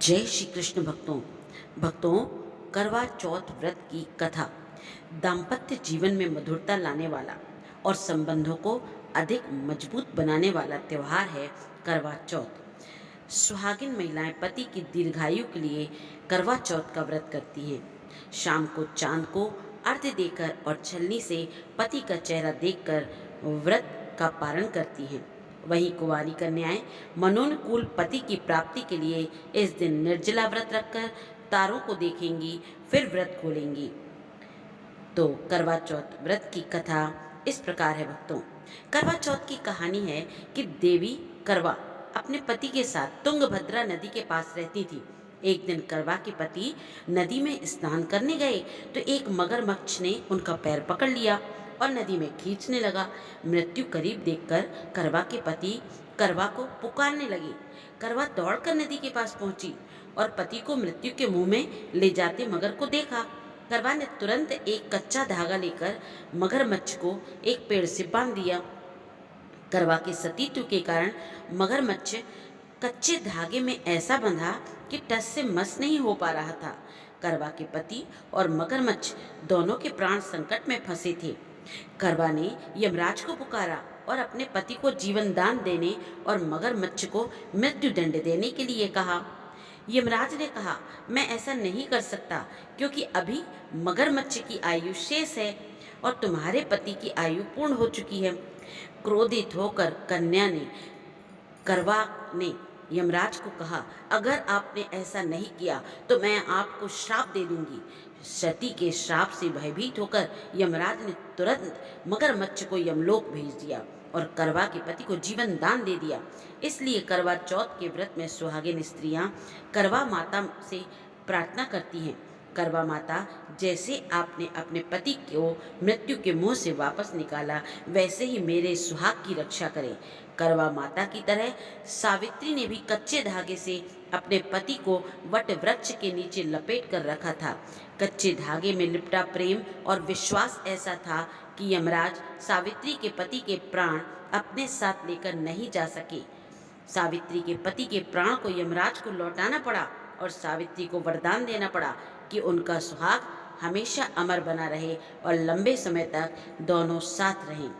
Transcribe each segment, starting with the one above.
जय श्री कृष्ण भक्तों करवा चौथ व्रत की कथा दाम्पत्य जीवन में मधुरता लाने वाला और संबंधों को अधिक मजबूत बनाने वाला त्योहार है करवा चौथ। सुहागिन महिलाएं पति की दीर्घायु के लिए करवा चौथ का व्रत करती हैं। शाम को चांद को अर्घ्य देकर और छलनी से पति का चेहरा देखकर व्रत का पारण करती हैं। वहीं कुंवारी कन्याएं मनोनुकूल पति की प्राप्ति के लिए इस दिन निर्जला व्रत रखकर तारों को देखेंगी, फिर व्रत खोलेंगी। तो करवा चौथ व्रत की कथा इस प्रकार है भक्तों। करवा चौथ की कहानी है कि देवी करवा अपने पति के साथ तुंगभद्रा नदी के पास रहती थी। एक दिन करवा के पति नदी में स्नान करने गए तो एक मगरमच्छ ने उनका पैर पकड़ लिया और नदी में खींचने लगा। मृत्यु करीब देखकर करवा के पति करवा को पुकारने लगे। करवा दौड़कर नदी के पास पहुंची और पति को मृत्यु के मुंह में ले जाते मगर को देखा। करवा ने तुरंत एक कच्चा धागा लेकर मगरमच्छ को एक पेड़ से बांध दिया। करवा के सतीत्व के कारण मगरमच्छ कच्चे धागे में ऐसा बंधा कि टस से मस नहीं हो पा रहा था। करवा के पति और मगरमच्छ दोनों के प्राण संकट में फंसे थे। करवा ने यमराज को पुकारा और अपने पति को जीवन दान देने और मगरमच्छ को मृत्यु दंड देने के लिए कहा। यमराज ने कहा, मैं ऐसा नहीं कर सकता क्योंकि अभी मगरमच्छ की आयु शेष है और तुम्हारे पति की आयु पूर्ण हो चुकी है। क्रोधित होकर कन्या ने करवा ने यमराज को कहा, अगर आपने ऐसा नहीं किया तो मैं आपको श्राप दे दूंगी। सती के श्राप से भयभीत होकर यमराज ने तुरंत मगरमच्छ को यमलोक भेज दिया और करवा के पति को जीवन दान दे दिया। इसलिए करवा चौथ के व्रत में सुहागिन स्त्रियां करवा माता से प्रार्थना करती हैं, करवा माता, जैसे आपने अपने पति को मृत्यु के मुंह से वापस निकाला वैसे ही मेरे सुहाग की रक्षा करें। करवा माता की तरह सावित्री ने भी कच्चे धागे से अपने पति को वट वृक्ष के नीचे लपेट कर रखा था। कच्चे धागे में लिपटा प्रेम और विश्वास ऐसा था कि यमराज सावित्री के पति के प्राण अपने साथ लेकर नहीं जा सके। सावित्री के पति के प्राण को यमराज को लौटाना पड़ा और सावित्री को वरदान देना पड़ा कि उनका सुहाग हमेशा अमर बना रहे और लंबे समय तक दोनों साथ रहें।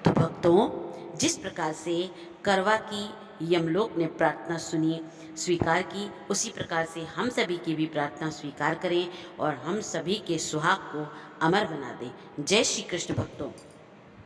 तो भक्तों, जिस प्रकार से करवा की यमलोक ने प्रार्थना सुनी, स्वीकार की, उसी प्रकार से हम सभी की भी प्रार्थना स्वीकार करें और हम सभी के सुहाग को अमर बना दें। जय श्री कृष्ण भक्तों।